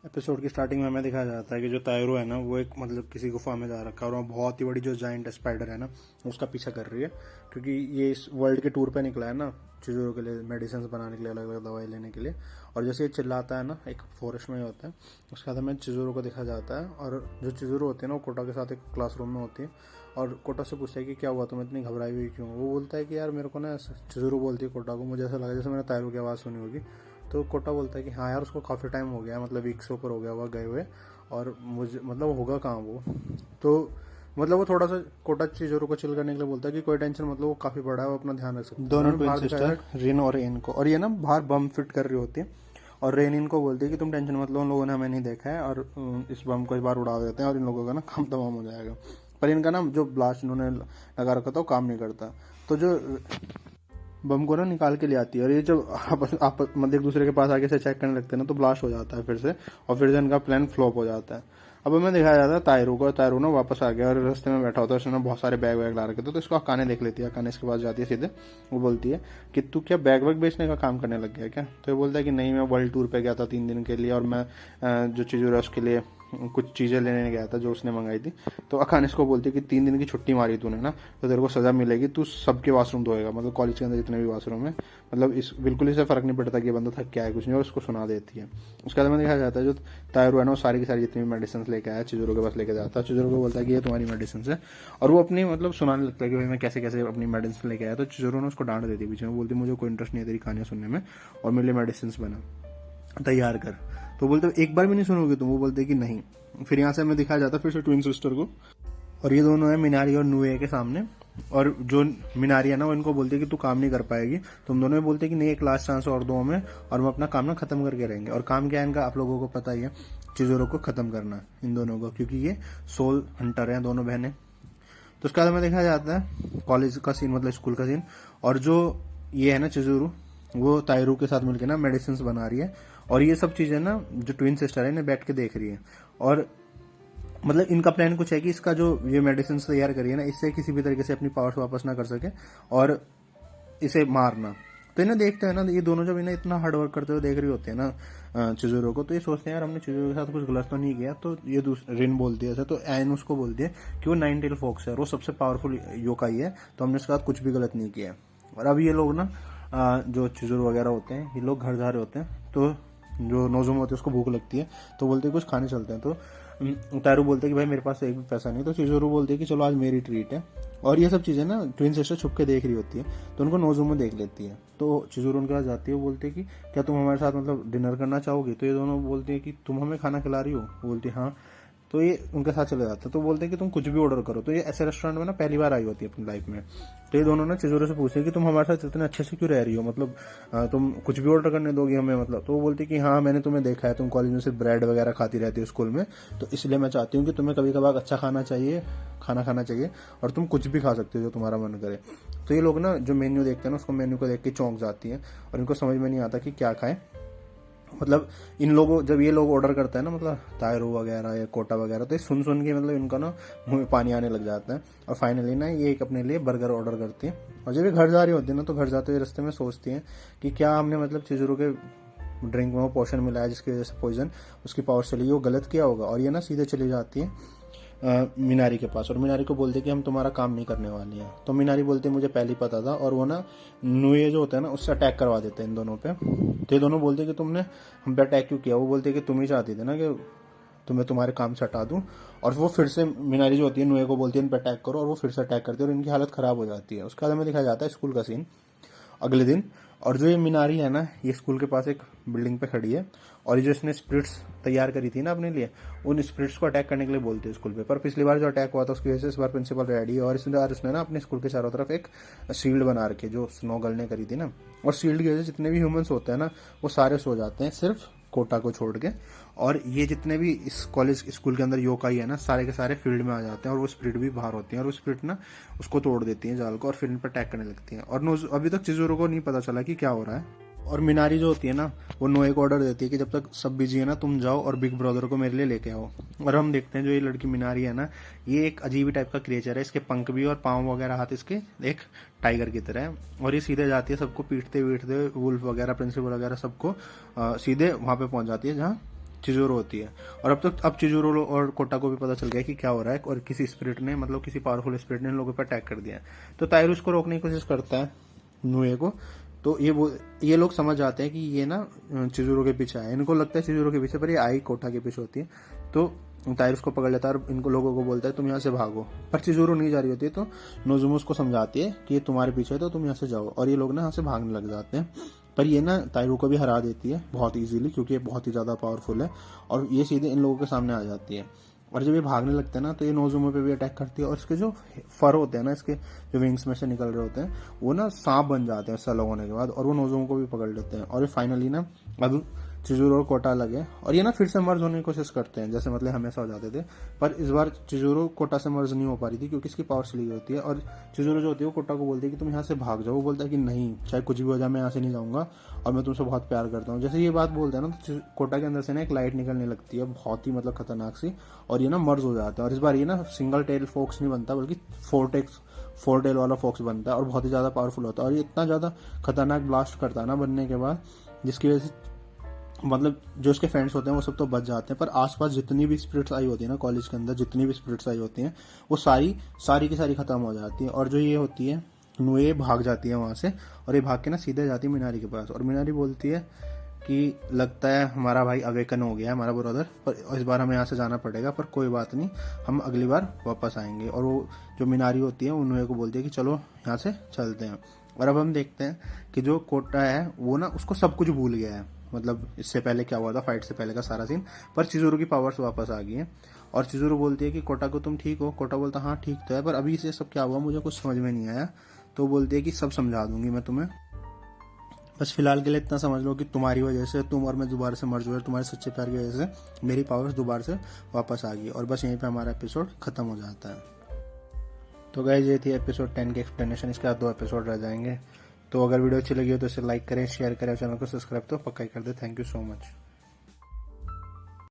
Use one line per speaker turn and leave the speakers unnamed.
Episode की starting में हमें दिखाया जाता है कि जो तायरो है ना वो एक मतलब किसी गुफा में जा रखा है और वहाँ बहुत ही बड़ी जो जाइंट स्पाइडर है ना उसका पीछा कर रही है, क्योंकि ये इस वर्ल्ड के टूर पे निकला है ना चीज़ों के लिए, मेडिसिन बनाने के लिए, अलग अलग दवाई लेने के लिए। और जैसे ये चिल्लाता है ना एक फॉरेस्ट में ही होता है, उसके बाद हमें चिज़ुरो को दिखा जाता है। और जो चिज़ुरो होती है ना वो कोटा के साथ एक क्लासरूम में होती है और कोटा से पूछता है कि क्या हुआ, तुम इतनी घबराई हुई क्यों। वो बोलता है कि यार मेरे को ना, चिज़ुरो बोलती है कोटा को, मुझे ऐसा लगा जैसे मैंने तायरो की आवाज़ सुनी होगी। तो कोटा बोलता है कि हाँ यार उसको काफ़ी टाइम हो गया, मतलब वीक से ऊपर हो गया हुआ गए हुए, और मुझे मतलब होगा कहाँ वो। तो मतलब वो थोड़ा सा कोटा चीजों को चिल करने के लिए बोलता है कि कोई टेंशन मतलब, वो काफ़ी बड़ा है, वो अपना ध्यान रख सकता है। दोनों ट्विन सिस्टर रिन और रेन को, और ये ना बाहर बम फिट कर रही होती है और रेन इनको बोलती है कि तुम टेंशन मत लो, उन लोगों ने हमें नहीं देखा है और इस बम को इस बार उड़ा देते हैं और इन लोगों का ना काम तमाम हो जाएगा। पर इनका ना जो ब्लास्ट इन्होंने लगा रखा था वो काम नहीं करता। तो जो बम को ना निकाल के ले आती है और ये जब आप मतलब एक दूसरे के पास आगे से चेक करने लगते हैं ना तो ब्लास्ट हो जाता है फिर से, और फिर से इनका प्लान फ्लॉप हो जाता है। अब हमें दिखाया जाता है तायरू को, तायरू ना वापस आ गया और रास्ते में बैठा होता है, उसने बहुत सारे बैग वैग ला रखे थे। तो इसको अकाने देख लेती है, अकाने इसके पास जाती है सीधे, वो बोलती है कि तू क्या बैग वैग बेचने का काम करने लग गया क्या। तो ये बोलता है कि नहीं, मैं वर्ल्ड टूर पे गया था 3 दिन के लिए और मैं जो चीज़ है उसके लिए कुछ चीज़ें लेने गया था जो उसने मंगाई थी। तो अकाने इसको बोलती है कि 3 दिन की छुट्टी मारी तूने ना, तो तेरे को सजा मिलेगी, तू सबके वाशरूम धोएगा, मतलब कॉलेज के अंदर जितने भी वाशरूम है। मतलब इस बिल्कुल इसे फर्क नहीं पड़ता कि ये बंदा थक क्या है कुछ नहीं, और उसको सुना देती है। उसके बाद में दिखाया जाता है जो तायरो है ना वो सारी की सारी जितनी भी मेडिसिन लेके आया चिजोरो के पास लेके जाता है। चिजोरो को बोलता है कि ये तुम्हारी मेडिसिन है, और वो अपनी मतलब सुनाने लगता है कि भाई मैं कैसे कैसे अपनी मेडिसिन लेके आया। तो चिजोरो ने उसको डांट देती है बीच में, बोलती मुझे कोई इंटरेस्ट नहीं है तेरी कहानियां सुनने में, और मेरे लिए मेडिसिन बना तैयार कर। तो बोलते एक बार भी नहीं सुनोगे तुम, वो बोलते कि नहीं। फिर यहाँ से हमें दिखाया जाता है फिर से ट्विन सिस्टर को, और ये दोनों है मिनारी और नुए के सामने। और जो मिनारी है ना वो इनको बोलती है कि तू काम नहीं कर पाएगी। तुम दोनों बोलते हैं कि नहीं, एक लास्ट चांस और दो हमें, और हम अपना काम ना खत्म करके रहेंगे। और काम क्या है इनका आप लोगों को पता ही है, चिजोरो को खत्म करना इन दोनों को, क्योंकि ये सोल हंटर है दोनों बहनें। तो उसके बाद हमें देखा जाता है कॉलेज का सीन, मतलब स्कूल का सीन। और जो ये है ना चिजोरू, वो तायरू के साथ मिलकर ना मेडिसिन बना रही है, और ये सब चीजें ना जो ट्विन सिस्टर है इन्हें बैठ के देख रही है। और मतलब इनका प्लान कुछ है कि इसका जो ये मेडिसिन तैयार करी है ना, इससे किसी भी तरीके से अपनी पावर्स वापस ना कर सके और इसे मारना। तो इन्हें देखते हैं ना, ये दोनों जब इन्हें इतना हार्ड वर्क करते हुए देख रही होते हैं ना चिजोरो को, तो ये सोचते हैं यार हमने चिजोरो के साथ कुछ गलत तो नहीं किया। तो ये रिन बोलती है ऐसे, तो एन उसको बोलती है कि वो 9 टेल फॉक्स है और वो सबसे पावरफुल योकाई है, तो हमने उसके साथ कुछ भी गलत नहीं किया। और अब ये लोग ना जो चिजोरो वगैरह होते हैं ये लोग घर जा रहे होते हैं, तो जो नोजुमा होती है उसको भूख लगती है, तो बोलते हैं कुछ खाने चलते हैं। तो तारू बोलते हैं कि भाई मेरे पास एक भी पैसा नहीं। तो चिजोरू बोलती है कि चलो आज मेरी ट्रीट है। और ये सब चीजें ना ट्विन सिस्टर छुप के देख रही होती है, तो उनको नोजुमा देख लेती है। तो चिजोरू उनके पास जाती है, वो बोलती है कि क्या तुम हमारे साथ मतलब डिनर करना चाहोगी। तो ये दोनों बोलते हैं कि तुम हमें खाना खिला रही हो, वो बोलती है हाँ। तो ये उनके साथ चले जाते हैं, तो बोलते हैं कि तुम कुछ भी ऑर्डर करो। तो ये ऐसे रेस्टोरेंट में ना पहली बार आई होती है अपनी लाइफ में। तो ये दोनों ना चिजोरो से पूछते हैं कि तुम हमारे साथ इतने अच्छे से क्यों रह रही हो, मतलब तुम कुछ भी ऑर्डर करने दोगी हमें, मतलब। तो वो बोलती है कि हाँ मैंने तुम्हें देखा है, तुम कॉलेज में सिर्फ ब्रेड वगैरह खाती रहती हो स्कूल में, तो इसलिए मैं चाहती हूँ कि तुम्हें कभी कभार अच्छा खाना खाना चाहिए, और तुम कुछ भी खा सकते हो जो तुम्हारा मन करे। तो ये लोग ना जो मेन्यू देखते हैं ना उसको मेन्यू को देख के चौंक जाती है, और इनको समझ में नहीं आता कि क्या खाएं। मतलब इन लोगों जब ये लोग ऑर्डर करते हैं ना, मतलब तायरो वगैरह या कोटा वगैरह, तो ये सुन सुन के मतलब इनका ना मुंह में पानी आने लग जाता है। और फाइनली ना ये एक अपने लिए बर्गर ऑर्डर करती है। और जब ये घर जा रही होती है ना, तो घर जाते हुए रास्ते में सोचती है कि क्या हमने मतलब चिजोरो के ड्रिंक में वो पोशन मिलाया जिसकी वजह से पॉइजन उसकी पावर चली गई, वो गलत किया होगा। और ये ना सीधे चली जाती है मीनारी के पास, और मीनारी को बोलते कि हम तुम्हारा काम नहीं करने वाली हैं। तो मीनारी बोलते मुझे पहले ही पता था, और वो ना नुए जो होता है ना उससे अटैक करवा देते हैं इन दोनों पे। तो ये दोनों बोलते कि तुमने हम पे अटैक क्यों किया। वो बोलते कि तुम ही चाहती थी ना कि तुम्हें तुम्हारे काम से हटा दूं। और वो फिर से मीनारी जो होती है नुए को बोलती है इन पे अटैक करो, और वो फिर से अटैक करती है और इनकी हालत खराब हो जाती है। उसके बाद हमें दिखाया जाता है स्कूल का सीन अगले दिन। और जो ये मीनारी है ना ये स्कूल के पास एक बिल्डिंग पे खड़ी है, और ये जो इसने स्पिरिट्स तैयार करी थी ना अपने लिए, उन स्पिरिट्स को अटैक करने के लिए बोलते हैं स्कूल पे। पर पिछली बार जो अटैक हुआ था उसकी वजह से इस बार प्रिंसिपल रेडी है, और इस बार उसने ना अपने स्कूल के चारों तरफ एक शील्ड बना रखी है जो स्नो गर्ल ने करी थी ना। और शील्ड की वजह से जितने भी ह्यूमंस होते हैं ना वो सारे सो जाते हैं, सिर्फ कोटा को छोड़ के। और ये जितने भी इस कॉलेज स्कूल के अंदर योकाई है ना सारे के सारे फील्ड में आ जाते हैं, और वो स्पिरिट भी बाहर होती है, और वो स्पिरिट ना उसको तोड़ देती है जाल को, और फिर इन पर अटैक करने लगती है। और अभी तक चिजोरो को नहीं पता चला कि क्या हो रहा है। और मिनारी जो होती है ना वो नोए को ऑर्डर देती है कि जब तक सब बिजी है ना तुम जाओ और बिग ब्रदर को मेरे लिए लेके आओ। और हम देखते हैं जो ये लड़की मिनारी है ना ये एक अजीब टाइप का क्रिएचर है, इसके पंख भी और पाँव वगैरह हाथ इसके एक टाइगर की तरह है। और ये सीधे जाती है सबको पीटते वुल्फ वगैरह प्रिंसिपल वगैरह सबको सीधे वहां पे पहुंच जाती है जहाँ चिजोरो होती है। और अब चिजोरो और कोटा को भी पता चल गया कि क्या हो रहा है, और किसी स्पिरिट ने, मतलब किसी पावरफुल स्पिरिट ने इन लोगों पर अटैक कर दिया है। तो ताइरो उसको रोकने की कोशिश करता है, नुए को। तो ये लोग समझ जाते हैं कि ये ना चिजोरो के पीछे आए। इनको लगता है चिजोरो के पीछे, पर ये आई कोटा के पीछे होती है। तो ताइरुस को पकड़ लेता है और इनको लोगों को बोलता है तुम यहाँ से भागो, पर चिजोरो नहीं जा रही होती है। तो नोजुमो उसको समझाती है कि ये तुम्हारे पीछे है तो तुम यहाँ से जाओ, और ये लोग ना यहाँ से भागने लग जाते हैं। पर ये ना ताइरो को भी हरा देती है बहुत इजीली, क्योंकि ये बहुत ही ज़्यादा पावरफुल है, और ये सीधे इन लोगों के सामने आ जाती है। और जब ये भागने लगते हैं ना, तो ये नोजुमो पे भी अटैक करती है, और इसके जो फर होते हैं ना, इसके जो विंग्स में से निकल रहे होते हैं, वो ना सांप बन जाते हैं सलग होने के बाद, और वो नोजुमो को भी पकड़ लेते हैं। और ये फाइनली ना अब चिजोरो और कोटा लगे, और ये ना फिर से मर्ज होने की कोशिश करते हैं, जैसे मतलब हमेशा हो जाते थे। पर इस बार चिजोरो कोटा से मर्ज नहीं हो पा रही थी, क्योंकि इसकी पावर चली गई होती है। और चिजोरो जो होती है वो कोटा को बोलती है कि तुम यहाँ से भाग जाओ। वो बोलता है कि नहीं, चाहे कुछ भी हो जाए मैं यहाँ से नहीं जाऊंगा, और मैं तुमसे बहुत प्यार करता हूँ। जैसे ये बात बोलते हैं ना, तो कोटा के अंदर से ना एक लाइट निकलने लगती है, बहुत ही मतलब खतरनाक सी, और ये ना मर्ज हो जाता है। और इस बार ये ना सिंगल टेल फॉक्स नहीं बनता, बल्कि फोर टेल वाला फॉक्स बनता है, और बहुत ही ज्यादा पावरफुल होता है। और ये इतना ज्यादा खतरनाक ब्लास्ट करता है ना बनने के बाद, जिसकी वजह से मतलब जो उसके फ्रेंड्स होते हैं वो सब तो बच जाते हैं, पर आसपास जितनी भी स्पिरिट्स आई होती है ना, कॉलेज के अंदर जितनी भी स्पिरिट्स आई होती हैं, वो सारी की सारी खत्म हो जाती है। और जो ये होती है नुए भाग जाती है वहां से, और ये भाग के ना सीधे जाती है मिनारी के पास। और मिनारी बोलती है कि लगता है हमारा भाई अवेकन हो गया है, हमारा ब्रदर, पर इस बार हमें यहाँ से जाना पड़ेगा, पर कोई बात नहीं, हम अगली बार वापस आएंगे। और वो जो मिनारी होती है वो नुए को बोलती है कि चलो यहाँ से चलते हैं। और अब हम देखते हैं कि जो कोटा है वो ना उसको सब कुछ भूल गया है, मतलब इससे पहले क्या हुआ था, फाइट से पहले का सारा सीन। पर चिजोरो की पावर्स वापस आ गई हैं, और चिजोरो बोलती है कि कोटा को तुम ठीक हो। कोटा बोलता हाँ ठीक तो है, पर अभी से सब क्या हुआ मुझे कुछ समझ में नहीं आया। तो बोलती है कि सब समझा दूंगी मैं तुम्हें, बस फिलहाल के लिए इतना समझ लो कि तुम्हारी वजह से तुम और मैं दोबारा से मर्ज हुए, तुम्हारे सच्चे प्यार की वजह से मेरी पावर्स दोबारा से वापस आ गई। और बस यहीं पे हमारा एपिसोड खत्म हो जाता है। तो गाइस ये थी एपिसोड 10 की एक्सप्लेनेशन। इसके बाद 2 एपिसोड रह जाएंगे। तो अगर वीडियो अच्छी लगी हो तो इसे लाइक करें, शेयर करें, चैनल को सब्सक्राइब तो पक्का ही कर दे। Thank you so much.